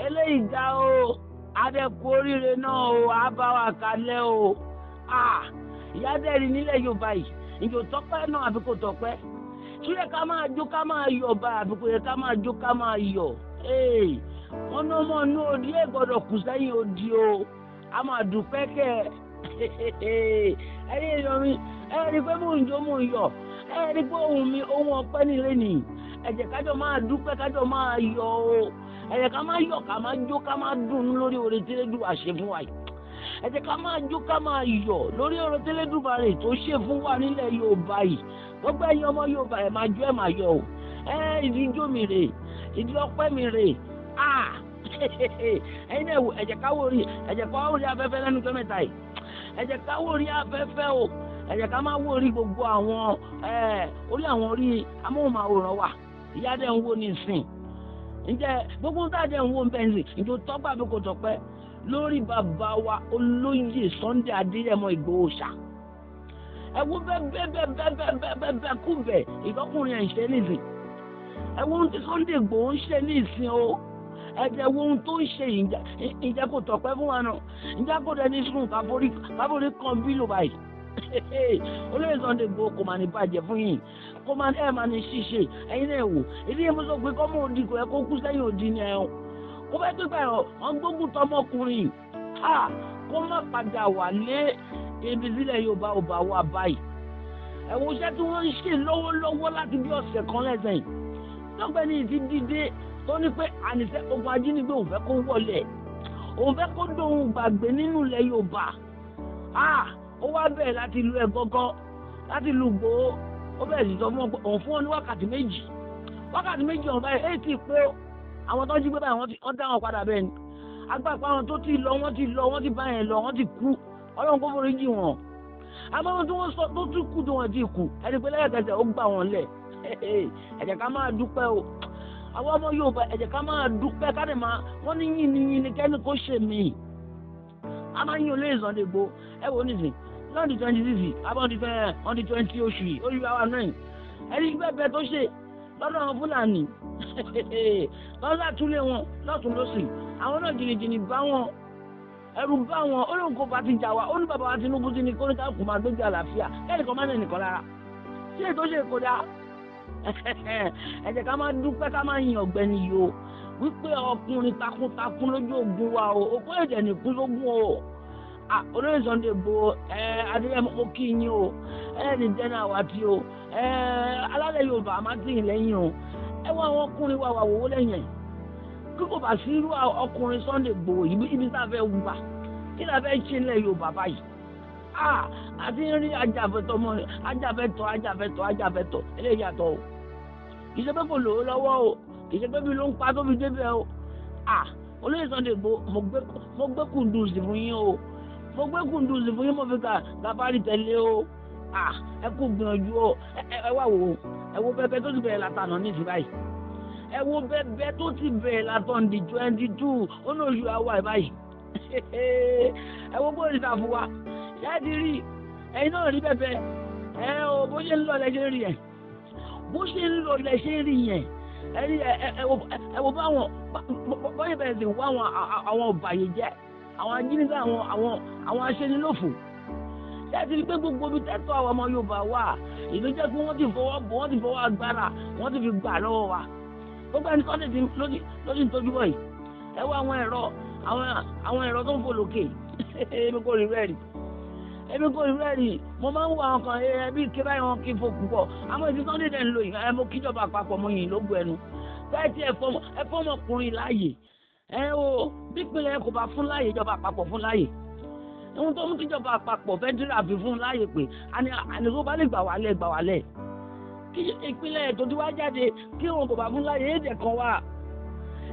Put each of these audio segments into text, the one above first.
eléyìí dá o adẹ́kù oríire náà o àbáwá kalẹ̀ o ìyá dẹ́rì nílẹ̀ Yorùbá yìí ìjò tọ́pẹ́ náà àbí kò tọ́pẹ́ ṣúlẹ̀ ká máa jó ká máa yọ̀ bá àbí kò yẹ ká máa jó ká máa yọ̀ wọ́n ní ọmọ inú odi ẹ̀ gbọ́dọ̀ kù sẹ́yìn odi o a máa dúpẹ́ kẹ́ ẹ̀yin èèyàn mi ẹ rí i pé mò ń jó mò ń yọ̀ ẹ rí i pé ohun ọpẹ́ nílé nìyí ẹ jẹ́ kájọ máa dúpẹ́ kájọ máa yọ̀ o ẹ jẹ́ ká máa yọ̀ ká máa jó ká máa dùn lórí oore tí Elédùà ṣe fún wa yìí ẹ jẹ́ ká máa jó ká máa yọ̀ lórí oore tí Elédùà rẹ̀ tó ṣe fún wa nílẹ̀ Yorùbá yìí gbogbo ẹ̀yin ọmọ Yorùbá ẹ máa jó ẹ máa yọ̀ o ìdí ijó mi rè ìdí ọpẹ́ mi rè ẹ̀yin náà wò ẹ jẹ́ ká wò rí afẹ́fẹ́ lẹ́nu tó mẹ́ta yìí ẹ jẹ́ ká wò rí afẹ́fẹ́ o ẹ jẹ́ ká máa wò rí gbogbo àwọn orí amóhùnmáwòrán wa ìyá dẹ̀ ń wò ní ìsìn ǹjẹ́ gbogbo ń tàjẹ́ ń wò ń bẹ́ẹ̀ sìn ǹjẹ́ tọ́gbà bí kò tọ́pẹ́ lórí bàbá wa olóyè Sunday Adéyẹmọ Ìgbòho ṣá ẹ wo bẹ́ẹ̀ kú bẹ̀ ìtọ́kùnrin ẹ̀ ń ṣe nísìn ẹ wo ohun tí Sunday Ìgbòho ń ṣe ní ìsìn o ẹ jẹ́ wo ohun tó ń ṣe ǹjẹ́ kò tọ́pẹ́ fún wa náà ǹjẹ́ kò dẹni sùn káforí kan bí ló báyìí olóyè Sunday Ìgbòho kò máa ní bàjẹ́ fún yìí kó máa ẹ̀ máa ní ṣíṣe ẹ̀yin náà wò ìdí yẹn mo sọ pé kọ́mọ òdì kò yẹ kó kú sẹ́yìn òdì ni ẹ̀ kó bẹ́ẹ̀ pípa ẹ̀ wọ́n gbógun tọmọkùnrin kó má padà wà lé ibi sílẹ̀ Yorùbá ò bá wà báyìí ẹ̀wọ̀n iṣẹ́ tí wọ́n ń ṣe lọ́wọ́lọ́wọ́ láti bí ọ̀sẹ̀ kan lẹ́sìn lọ́gbẹ́ni ti dìde tó ní pé àníṣe ogun ajínigbé òun fẹ́ kó wọlé òun fẹ́ kó dóhun gbàgbé nínú ilẹ̀ Yorùbá ó wá bẹ̀rẹ̀ láti lu ẹ̀ gọ́gọ́ láti lu Ìgbòho ó bẹ̀rẹ̀ sí sọ fún wọn pé òun fún wọn ní wákàtí méjì ọ̀hún báyìí èyí ti pé àwọn tó ń jí gbé báyìí wọ́n dá wọn padà bẹ́ẹ̀ ni agbápa àwọn tó ti lọ wọ́n ti bá yẹn lọ wọ́n ti kú Ọlọ́run kó forí jì wọ́n àmọ́ wọn tí wọ́n sọ tó tún kú tó wọ́n ti kú ẹni pé lẹ́yẹ̀kẹsẹ̀ ó gbà wọ́n lẹ̀ ẹ jẹ́ ká máa dúpẹ́ o àwọn ọmọ Yorùbá ẹ jẹ́ ká máa dúpẹ́ ká dẹ̀ máa wọ́n ní yìn ní kẹ́ni kó ṣe mí a máa yìn olóyè Sunday Igboho ẹ wò nísìn lọ́ọ̀dì 26 abọ́ndì 20 oṣù yìí ó yí wa náà ẹni bẹ́ẹ̀ tó ṣe lọ́dọ̀ àwọn Fúlàní lọ́dọ̀ àtúlẹ̀ wọn lọ́tún lọ́sì àwọn náà jìnnìjìnnì bá wọn ẹrù bá wọn ó lóun kó bá ti jà wá ó ní bàbá wa Tinubu ti ní kó ní ká kó máa gbégbé àlàáfíà kẹ́nìkan má nẹ̀ nìkan lára ṣé ètò ṣe kó dáa ẹ jẹ́ ká máa dúpẹ́ ká máa yin ọ̀gbẹ́ni yìí o wípé ọkùnrin takuntakun lójú ogun wa o òkú ẹ̀jẹ̀ nìkú lógún o olóyè Sunday Igboho Adéyẹmọ mo kí yín o ẹni dẹ́nà àwàtí o alálẹ̀ Yorùbá máa tì yín lẹ́yìn o ẹ wọ àwọn ọkùnrin wa wà wòwó lẹ́yìn kí kò bá sí irú ọkùnrin Sunday Igboho ibi tá a fẹ́ wà kí la fẹ́ ṣe nílẹ̀ Yorùbá báyìí àti rí ajàfẹ́tọ̀ eléyìí yàtọ̀ o kì í ṣe pé kò lò ó lọ́wọ́ o kì í ṣe pé bí ló ń pa tó fi débẹ̀ o olóyè Sunday Igboho mo gbé kùndùsì fún yín o mo gbé kùndùsì fún yín mo fi gàfárì tẹ̀lé o ẹ kú gbìyànjú o ẹ wá wò ó ẹ wo bẹ́ẹ̀ tó ti bẹ̀rẹ̀ látànà ní ìsìn báyìí ẹ wo bẹ́ẹ̀ tó ti bẹ̀rẹ̀ látàn di 22 ó ní oṣù àwa ẹ̀ báyìí ẹ wo bóyá ìta fún wa ṣáà ti rí ẹ̀yin náà rí bẹ́ẹ̀ o bó ṣe ń lọ lẹ́ṣẹ̀ rí yẹn bó ṣe ń lọ lẹ́ṣẹ̀ rí yẹn ẹ wo báwọn bóyá bẹ̀rẹ̀ sí wá àwọn ọ̀bàyéjẹ́ àwọn ajínigbé àwọn aṣẹ́nilófò ṣáà ti rí pé gbogbo ibi tẹ́tọ́ àwọn ọmọ Yorùbá wà ìlú jẹ́ pé wọ́n ti fọwọ́ agbára wọ́n ti fi gbà lọ́wọ́ wa gbogbo ẹni kọ́ni ti lójú ìtọ́jú bọ̀ yìí ẹ wá àwọn ẹ̀rọ tó ń fò lókè èmi kò rí rẹ́ẹ̀rì mo máa ń wo àwọn kan ẹbí ké báyìí wọn kí n fò púpọ̀ àmọ́ ìdí Sunday dẹ̀ ń lò yìí mo kíjọba àpapọ̀ mo yìn ló gbọ́ ẹnu bẹ́ẹ̀ tí ẹ fọ́mọkùnrin láàyè bí ìpínlẹ̀ kò bá fún láàyè ìjọba àpapọ̀ fún láàyè ohun tó mú kíjọba àpapọ̀ fẹ́dírà fi fún láàyè pé àníkó bá lè gbà wálẹ̀ kí ìpínlẹ̀ tó ti wá jáde kí wọn kò bá fún láàyè èdè kan wà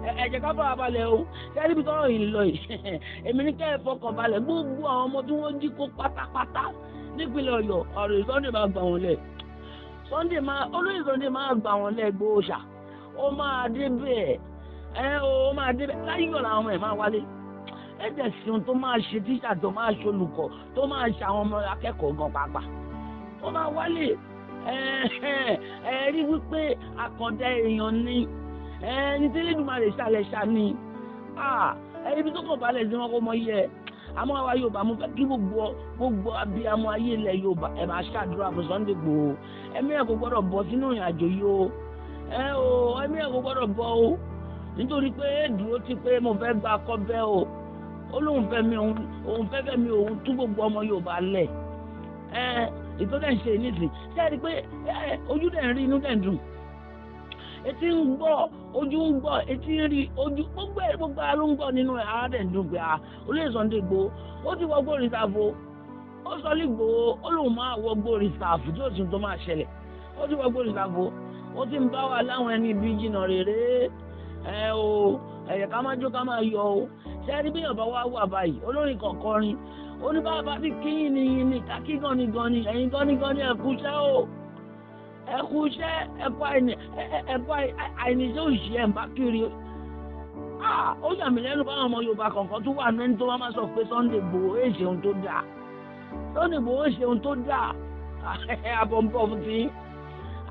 ẹ jẹ́ ká fara balẹ̀ o kẹ́rì bí tọ́rọ̀ yìí lọ yìí èmi ní kẹ́ ẹ fọkàn balẹ̀ gbogbo àwọn ọmọ tí wọ́n jí kó pátápátá nípínlẹ̀ Ọ̀yọ́ ọ̀rọ̀ Sunday máa gbà wọ́n lẹ̀ olóyè Sunday máa gbà wọ́n lẹ̀ Igboho ṣá ó máa dé bẹ́ẹ̀ ó máa dé bẹ́ẹ̀ láyé ọ̀la àwọn ẹ̀ máa wálé ẹ dẹ̀ sí ohun tó máa ṣe tíṣà tó máa ṣe olùkọ́ tó máa ṣe àwọn ọmọ akẹ́kọ̀ọ́ gan pàápàá ó máa wálé ẹ rí wípé àkàndá èèyàn ni ẹni tí Elédùmarè ṣàlẹ̀ ṣàní ẹni bí tó kàn balẹ̀ sí wọn kó mọ yẹ àmọ́ àwa Yorùbá mo fẹ́ kí gbogbo abiyamọ ayé ilẹ̀ Yorùbá ẹ máa ṣàdúrà fún Sunday Igboho ẹ̀mí ẹ̀ kò gbọ́dọ̀ bọ́ sínú ìrìn àjò yìí o ẹ̀mí ẹ̀ kò gbọ́dọ̀ bọ́ o nítorí pé dúró ti pé mo fẹ́ gba akọ́bẹ́ o ó lóun fẹ́ mi òun tú gbogbo ọmọ Yorùbá lẹ̀ ìtọ́jà ń ṣe nísìn ṣé ẹ rí i pé ojú dẹ̀ ń rí inú dẹ̀ ń dùn etí ń gbọ́ ojú ń gbọ́ etí ń rí ojú gbogbo ara ló ń gbọ́ nínú ẹ̀ ara dẹ̀ ń dùn pé olóyè Sunday Igboho ó ti wọgbó rìsàfù ó sọ ní Igboho ó lóun máa wọgbó rìsàfù tí ó sì tó máa ṣẹlẹ̀ ó ti wọgbó rìsàfù ó ti ń bá wa láwọn ẹni ibi jìnnà rèrè ẹ̀yẹ̀ ká máa jó ká máa yọ o ṣé ẹni bí Yorùbá wá wà báyìí olórin kọ̀ọ̀kọrin oníbàbá ti kí ni kàkí gani ẹ̀yin gani ẹ̀kú iṣẹ́ o ẹ̀kú iṣẹ́ ẹ̀kú àìníṣẹ́ òṣìṣẹ́ ẹ̀ ń bá kiri ó yà mí lẹ́nu báwọn ọmọ Yorùbá kọ̀ọ̀kan tó wà mẹ́ni tó máa sọ pé Sunday Igboho èè ṣe ohun tó dáa Sunday Igboho èè ṣe ohun tó dáa àbọ̀ ń bọ̀ fún ti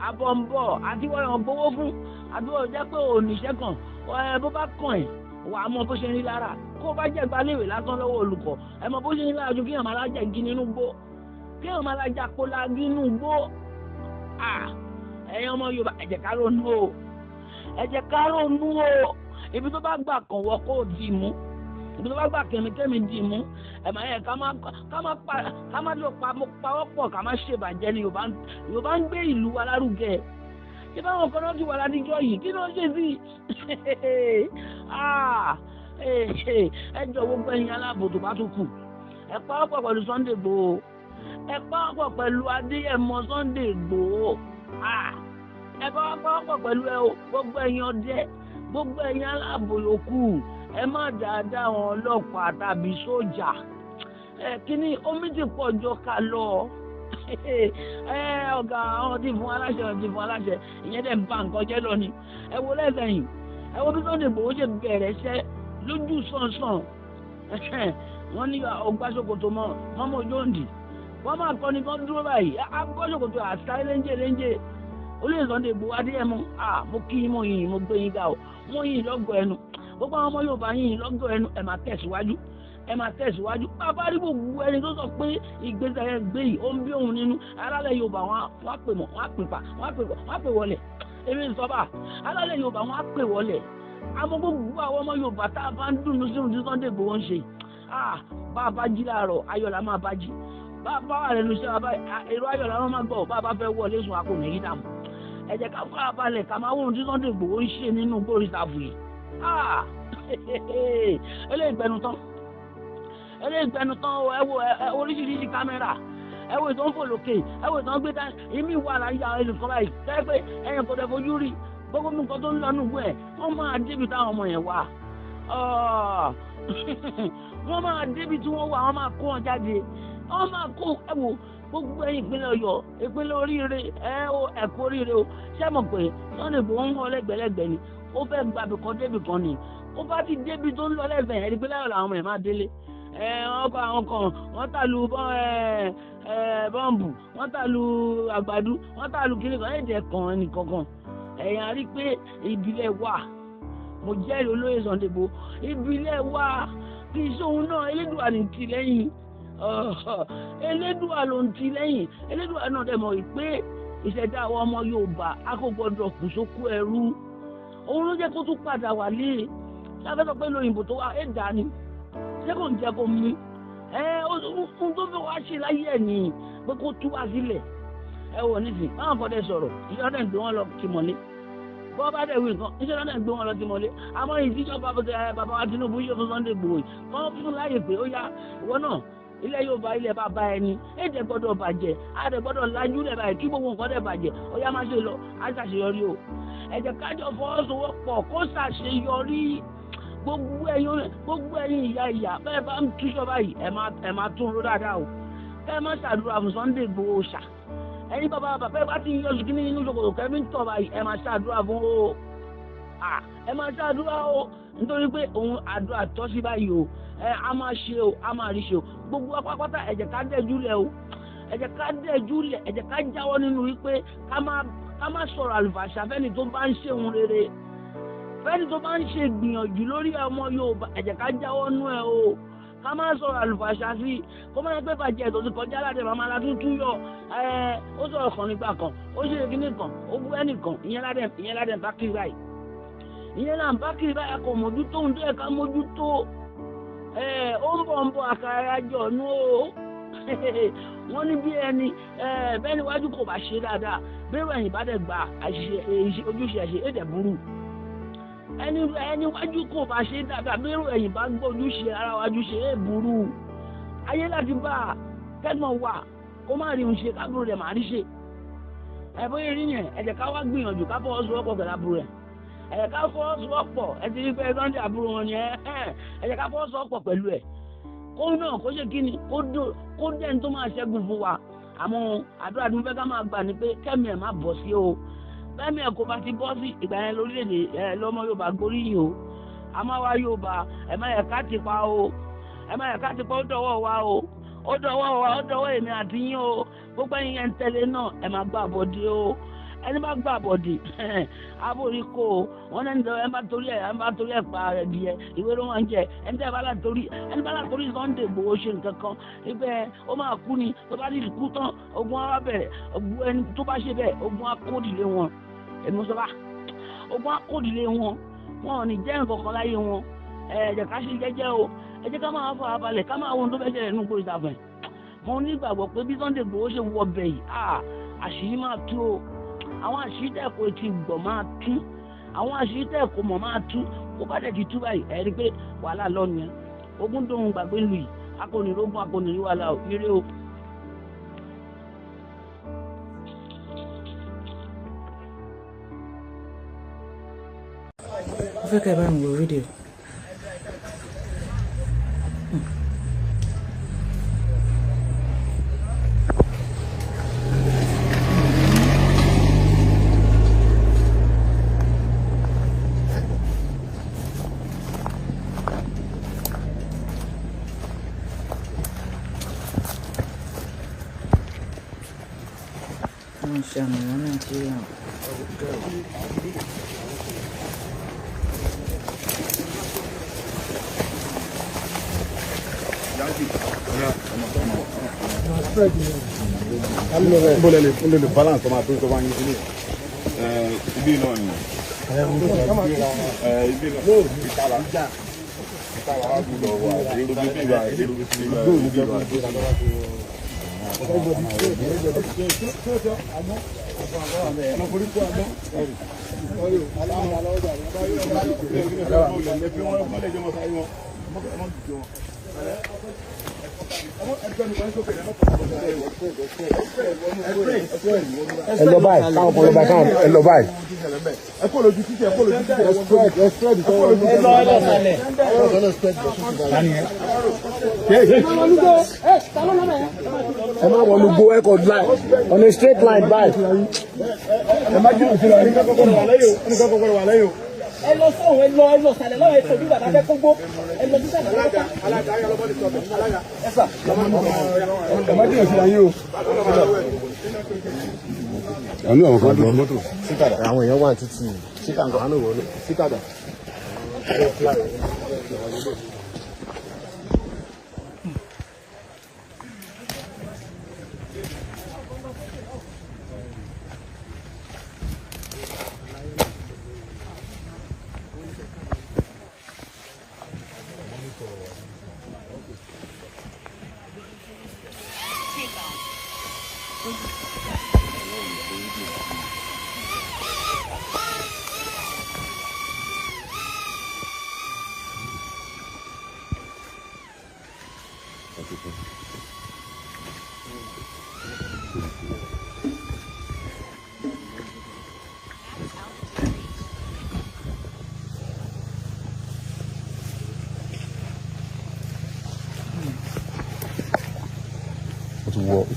àbọ̀ ń bọ̀ àti wọ́n yàn gbowó fún àbí wọ́n jẹ́ pé òníṣẹ́ kan bó bá kàn ẹ̀ wà á mọ bó ṣe ń rí lára kó o bá jẹ́ gbaléwé lásán lọ́wọ́ olùkọ́ ẹ mọ bó ṣe ń rí lára ju kí èèyàn máa lájà igi nínú gbó kí èèyàn máa lájà kólá nínú gbó ẹ̀yin ọmọ Yorùbá ẹ jẹ́ ká ronú o ẹ jẹ́ ká ronú o ibi tó bá gbà kàn wọ́ kó o dì mú ibi tó bá gbà kẹ́mi dì mú ẹ máa yẹ ká má lọ pawọ́pọ̀ ká má ṣèbàjẹ́ ni Yorùbá ń gbé ìlú wa lárugẹ ṣé báwọn kan náà ti wà ládìjọ́ yìí kí ló ń ṣe sí ẹ jọ gbogbo ẹ̀yin aláàbò tó bá tún kù ẹ pawọ́pọ̀ pẹ̀lú Sunday Igboho ẹ pawọ́pọ̀ pẹ̀lú Adéyẹmọ Sunday Igboho ẹ pawọ́pọ̀ pẹ̀lú gbogbo ẹ̀yin ọdẹ gbogbo ẹ̀yin aláàbò yòókù ẹ má dáadáa àwọn ọlọ́pàá tàbí sójà kíní omi ti pọ̀ jọ ká lọ ọ̀gá àwọn ti fún aláṣẹ ìyẹn dẹ̀ ń bá nǹkan jẹ́ lọ ni ẹ wo lẹ́sẹ̀yìn ẹ wo bí Sunday Igboho ṣe bẹ̀rẹ̀ iṣẹ́ lójú sànsàn wọ́n ní ọgbàṣokoto mọ́mọ́ ojóǹdì wọ́n máa kọ́ni kan dúró báyìí agbọ́ṣokoto àṣà léńjé olóyè Sunday Igboho Adéyẹmọ mo kí mo yìn mo gbé yín ga o mo yìn lọ́gọ̀ ẹnu gbogbo àwọn ọmọ Yorùbá yìn lọ́gọ̀ ẹnu ẹ máa tẹ̀síwájú bàbá rí gbogbo ẹni tó sọ pé ìgbésẹ̀ ẹ gbé yìí ó ń bí òun nínú alálẹ̀ Yorùbá wọn á pè mọ́ wọn á pè wọlé èmi sọ́ba alálẹ̀ Yorùbá wọn á pè wọlé àmọ́ gbogbo àwọn ọmọ Yorùbá tá a bá ń dùnnú sí ohun tí Sunday Igboho ń ṣe bá a bá jí láàárọ̀ ayọ̀ la máa bá jí bá a bá wà lẹ́nu iṣẹ́ wa èrò ayọ̀ la máa gbọ́ bá a bá fẹ́ wọlé sùn àpò nìyí dàmú ẹ jẹ́ ká fara balẹ̀ ká máa wọ́n ohun tí Sunday Igboho ń ṣe nínú gbórí ìtàfù yìí eléyìí tán ẹ wo oríṣiríṣi kámẹ́rà ẹ wo ìtàn fò lókè ẹ wo ìtàn gbé dání èmi wà láyé àwọn ẹnìkan báyìí tẹ́ pé ẹ̀yìn kò dẹ̀ fojú rí gbogbo nǹkan tó ń lọ nùgbọ́ ẹ̀ wọ́n máa débi táwọn ọmọ yẹn wà wọ́n máa débi tí wọ́n wà wọ́n máa kó wọn jáde wọ́n máa kó ẹ wo gbogbo ẹ̀yin ìpínlẹ̀ Ọ̀yọ́ ìpínlẹ̀ oríire ẹ̀kọ́ oríire o ṣé mọ̀ pé Sunday Igboho ń hàn lẹ́gbẹ̀lẹ́gbẹ̀ ni ó fẹ́ gbàbí kan débi kan ni ó bá ti débi tó ń lọ lẹ́gbẹ̀ẹ́ ẹ̀rí pé láyọ̀ làwọn ọmọ ẹ̀ máa délé ọkọ̀ àwọn kan wọ́n tàlù bọ́ǹbù wọ́n tàlù àgbàdo wọ́n tàlù kiri kan ẹ̀jẹ̀ kan ẹnìkankan ẹ̀yìn àrí pé ìbílẹ̀ wà mo jẹ́rìí olóyè Sunday Igboho ìbílẹ̀ wà kì í sóhun náà Elédùà ní ti lẹ́yìn Elédùà ló ń ti lẹ́yìn Elédùà náà dẹ̀ mọ̀ pé ìṣẹ̀dá àwọn ọmọ Yorùbá a kò gbọdọ̀ kù sókú ẹrú òun ló jẹ́ kó tún padà wálé lábẹ́ sọ pé lóyìnbó tó wà ẹ̀dá ni ṣé kò ń jẹ́ kó mú ohun tó fẹ́ wá ṣe láyé ẹ̀ ní pé kó tú wá sílẹ̀ ẹ wò nísìn báwọn kan dẹ̀ sọ̀rọ̀ iṣẹ́ ọ̀dẹ̀ ń gbé wọn lọ ti mọ̀lé bọ́ bá dẹ̀ wí nǹkan iṣẹ́ ọ̀dẹ̀ ń gbé wọn lọ ti mọ̀lé àmọ́ ìdíjọ́ bàbá wa Tinubu yóò fún Sunday Igboho kọ́ fún láyè pé ó yá ìwọ náà ilẹ̀ Yorùbá ilẹ̀ bàbá ẹni èdè gbọ́dọ̀ bàjẹ́ àdè gbọ́dọ̀ lajú lẹ̀ báyìí kí gbogbo nǹkan dẹ̀ bàjẹ́ ó yá má ṣe lọ á ṣàṣeyọrí o ẹ jẹ́ kájọ fọwọ́sowọ́pọ̀ kó ṣàṣeyọrí gbogbo ẹ̀yin ìyá bẹ́ẹ̀ bá ń túṣọ báyìí ẹ máa tún ró dáadáa o ẹ má ṣàdúrà fún Sunday Igboho ṣá ẹ̀yin bàbá ẹ bá ti ń yọ ṣùgbọ́n nínú ṣòkòtò kẹ́mí ń tọ̀ báyìí ẹ máa ṣàdúrà fún o ẹ máa ṣàdúrà o nítorí pé òun àdúrà tọ́ sí báyìí o a máa ṣe o a máa rí ṣe o gbogbo apápátá ẹ jẹ́ ká dẹ̀júlẹ̀ o ẹ jẹ́ ká dẹ̀júlẹ̀ ẹ jẹ́ ká jáwọ́ nínú wípé ká má sọ̀rọ̀ àlùfàṣà fẹ́ni tó bá ń ṣe òun rere fẹ́ni tó bá ń ṣe gbìyànjú lórí ọmọ Yorùbá ẹ jẹ́ ká jáwọ́ nú ẹ o ká má sọ̀rọ̀ àlùfàṣà sí kó má yẹ pé bàjẹ́ tó ti kọjá láti màmá la tuntun yọ ó sọ̀rọ̀ kan nígbà kan ó ṣe kíní kan ó bú ẹnìkan ìyẹn ládẹ̀ bá kiri báyìí ìyẹn là ń bá kiri báyìí kò mójútó ohun tó yẹ ká mójútó ó ń bọ̀ àkàrà jọ nú o wọ́n ní bí ẹni bẹ́ẹ̀ ni wájú kò bá ṣe dáadáa bẹ́ẹ̀ ẹ̀yìn bá dẹ̀ gba ojúṣe ẹ̀ṣẹ̀ èdè burú ẹni wájú kò bá ṣe dáadáa bẹ́ẹ̀ ẹ̀yìn bá gbọ́ ojúṣe ara wájú ṣe é burú ayé láti bá kẹ́gbọ̀n wà kó má rí òun ṣe kábúrò rẹ̀ má rí ṣe bóyá rí yẹn ẹ jẹ́ ká wá gbìyànjú ká fọwọ́sowọ́pọ̀ pẹ̀lú àbúrò rẹ̀ ẹ jẹ́ ká fọwọ́sowọ́pọ̀ ẹ ti rí pé Sunday àbúrò wọn yẹn ẹ jẹ́ ká fọwọ́sowọ́pọ̀ pẹ̀lú ẹ̀ kó náà kó ṣe kí ni kó dẹ́n tó máa ṣẹ́gun fún wa àmọ́ àdúrà tí mo fẹ́ ká máa gbà ní pé kẹ́mi ẹ̀ má bọ̀ sí o bẹ́ẹ̀ni ẹ̀ kó bá ti bọ́ sí ìgbà yẹn lórílẹ̀‐èdè lọ́mọ Yorùbá gbóríyìn o àmọ́ wa Yorùbá ẹ̀ má yẹ ká ti pa o ẹ̀ má yẹ ká ti pa ó dọ̀wọ́ wa o ó dọ̀wọ́ èmi àti yín o gbogbo ẹ̀yin yẹn ń tẹ̀lé náà ẹ̀ má gbà bọ̀dé o ẹni bá gbà bọ̀dé aborí kó o wọn ẹni bá torí ẹ̀ pa rẹ̀ di ẹ ìwé ló máa ń jẹ ẹni bá látorí Sunday Igboho ṣe nǹkan kan ibẹ̀ ó máa kú ni tó bá ti kú tán ogun á bẹ̀rẹ̀ ogun ẹni tó bá ṣe bẹ́ẹ̀ ogun á kó ìdílé wọn èmi sọ bá ogun á kó ìdílé wọn wọn ò ní jẹ́ nǹkan kan láyé wọn ẹ jẹ́ ká ṣe jẹ́jẹ́ o ẹ jẹ́ ká máa fọ abalẹ̀ ká máa wo ohun tó fẹ́ ṣẹlẹ̀ nínú gbòòrò ìtàfẹ́ mo nígbàgbọ́ pé bí Sunday Igboho ṣe wọ bẹ̀ yìí àṣírí máa tú o àwọn àṣírí tẹ̀ kò ti gbọ̀ máa tú àwọn àṣírí tẹ̀ kò mọ̀ máa tú kó bá dẹ̀ ti tú báyìí ẹ̀ rí pé wàhálà lọ́nu yẹn ogún dòun gbàgbé lu yìí akọnirógún akọnirí wàhálà ò ire o. mo fẹ́ kẹ́ ẹ bá mi wo fídíò. Wọ́n ṣe àmọ̀ràn Nàìjíríà. Boleh le balance sama tu kau bangin sini. Ibi no ni. Ibi no. Kita lah. Aku dah buat. Hello, bye. Hello, bye. On a straight line, bye. ẹ lọ sọ̀rọ̀ ẹ lọ sàlẹ̀ lọ́wọ́ ètò ìgbà tá a fẹ́ kó gbó ẹ lọ sísàlẹ̀ lọ́wọ́. alága ayọ̀lọ́bọ̀ ní sọ̀rọ̀ alága. ẹ sà. ẹ má dìrò sí ayé o. àánú àwọn kan dùn mọ́tò. síkàdà àwọn èèyàn wà títí síkàdà àánú wọlé síkàdà.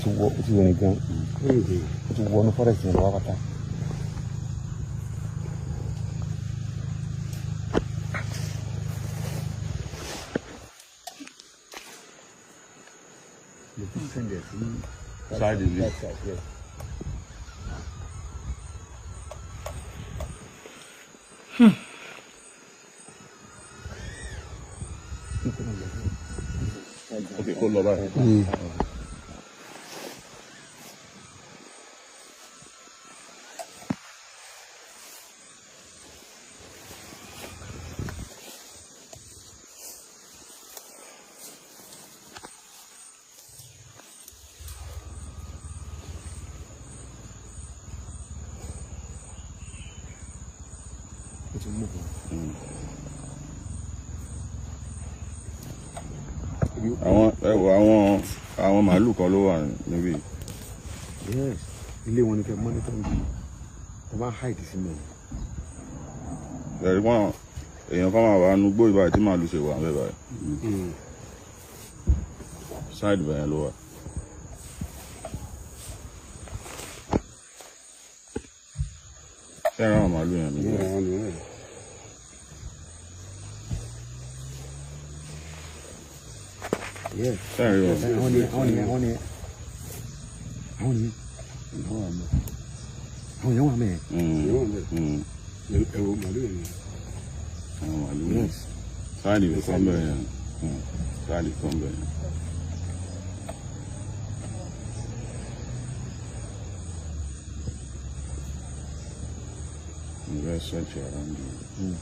Ó ti wọ nìkan ó ti wọ ní forest ní lọ́wọ́ pátá. Side is it? Okay, hold on, right? àwọn màálù kan ló wà níbí. Yes, ilé wọn ni kẹ́ mọ́nítọ́ ń bí ẹ bá hide sí mi. ẹ̀rí wọn èèyàn kan máa wà nínú gbó ìbáyìí tí màálù ṣe wà ń bẹ̀ báyìí. Side bẹ̀yẹn ló wà. ṣé àwọn màálù yẹn ni. Yes. Sorry, yes. Àwọn yẹn wà mẹ́. ẹ̀wọ̀ màálù yẹn. àwọn màálù yẹn. sáàlì kan bẹ̀ yẹn. sáàlì kan bẹ̀ yẹn. I'm going to search around you.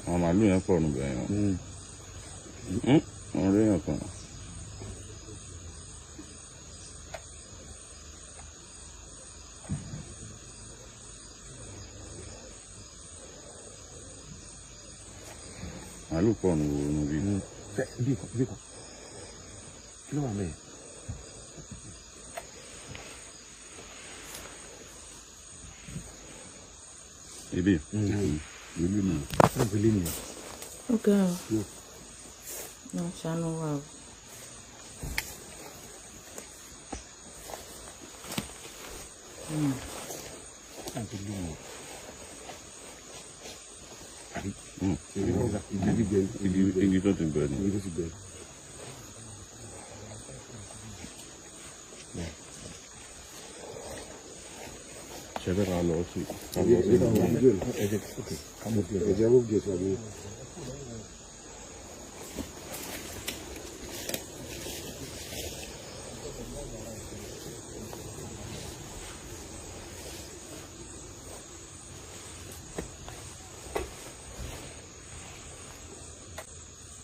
Àwọn màálù yẹn pọ̀ níbẹ̀ yẹn. Wọ́n rí yẹn kan. Màálù pọ̀ níbi. Kí ló wà mẹ́? Ibi. Ìlú mi. Ìlú mi. Okay. No, ṣàánú wa o. Igi tó ti bẹ̀rẹ̀ ni. Ṣé bẹ́ẹ̀ ká lọ sí?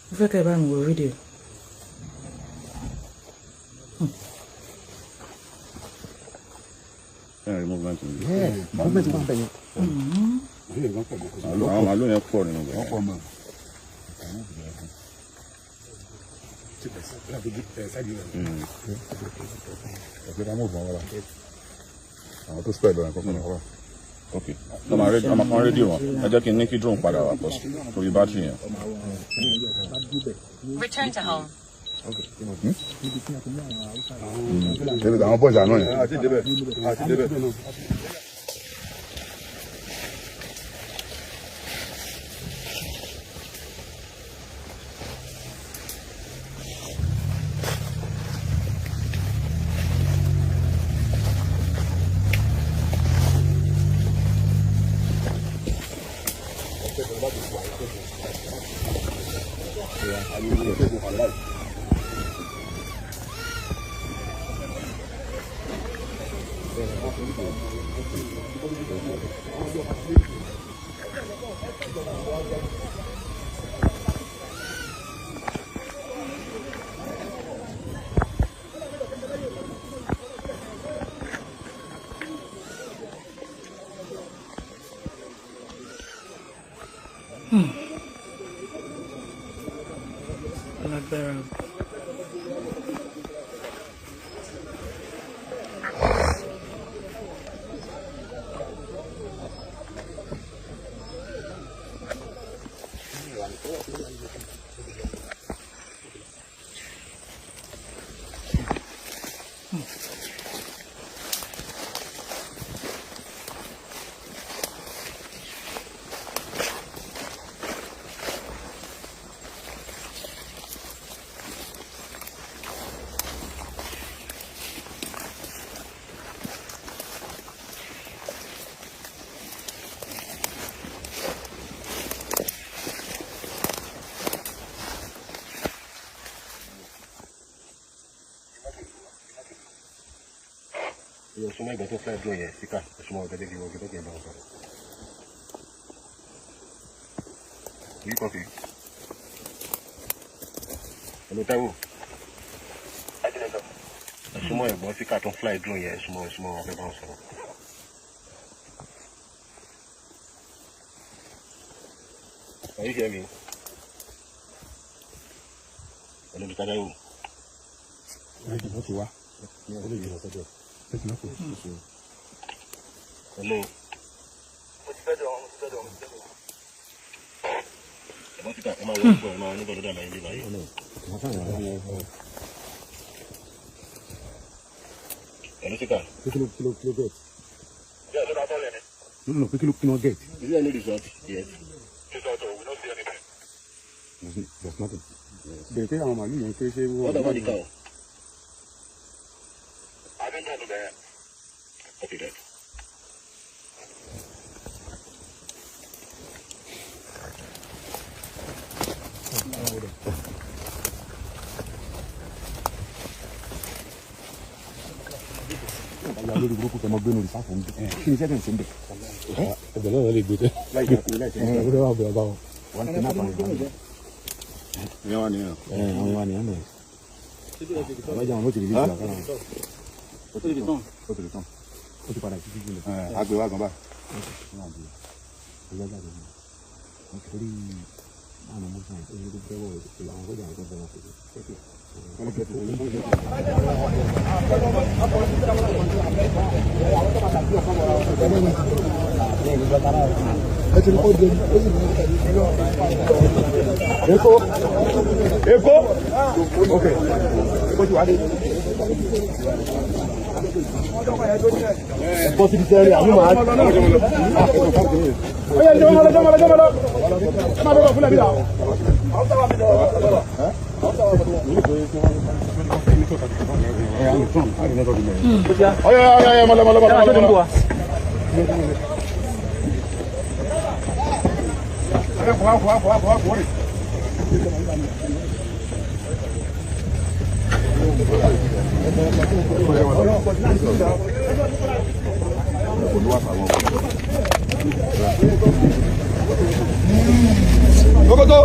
Mo fẹ́ kẹ́ ẹ bá mi wo fídíò. Movement. Movement wà bẹ̀yẹn. Àwọn màálù yẹn pọ̀ nínú bẹ̀rẹ̀. Àwọn tó spẹ̀ lọ ẹ̀kọ́ fún ọ̀rọ̀. Ok. Ọmọ rédíò wọn. Ẹ jẹ́ kí n ní kí drone padà wá pọ̀ sí torí bátìrì yẹn. Return to home. Àwọn bọ́ọ̀sì àná yẹn. Lágbára. Yo súnmọ́ ìgbà tó fẹ́ dùn yẹn síkà ẹ̀sùnmọ́ ọ̀gẹ́dẹ́ kí wọ́n gbé tọ́jú ẹ̀ bá wọn sọ̀rọ̀. Yí kọ́fì. Hello Táíwò. Ẹ̀sùnmọ́ ẹ̀gbọ́n síkà tó fly dùn yẹn ẹ̀sùnmọ́ ọ̀gẹ́ bá wọn sọ̀rọ̀. Can you hear me? Hello Mr. Táíwò. Hello. Ẹ̀gbọ́n síkà ẹ máa wọ ọ̀pọ̀ ẹ̀ máa ní bọ́dọ̀ dà láyé báyìí. Hello síkà. Kilo get. Yeah, so that's all in it. No, kilo get. Is there any result? Yes. Result, we don't see anything. There's nothing. Bẹ̀rẹ̀ pé àwọn màálù yẹn pé ṣé wọ́n. What about the cow? I didn't handle that. Okay, then. Ìyá lórí burúkú tẹ mọ gbé lórí sáfù ń bẹ. Kí ni sẹ́kẹ̀ ń ṣe ń bẹ̀? Ẹ̀bẹ̀ náà lè gbé tẹ́. Láìpẹ́ ẹ̀rọ wà bẹ̀rẹ̀ báwọn. Wọ́n ti náà pààyàn báyìí. Ìyẹn wà nìyẹn. Àwọn ìwà nìyẹn bẹ̀rẹ̀. Àbájá wọn ló ti rí ìgbà kan náà. Ó ti rí tán. Ó ti padà sí títí lọ. Àgbẹ̀ wa gan bá. Nítorí àwọn ọmọ sáyẹn tó ń gbé bẹ́wọ̀ ìlú àwọn ọgọ́jà àwọn ọgọ́jà wọn Èkó. Okay. Èkó ti wà dé. bọ́ síbi tẹ́rẹ̀ àwọn máa Oye, llámalo. Ẹ máa bọ̀ fúnlẹ̀ bí dáa. Oye, mọ̀lẹ́. Gogoto.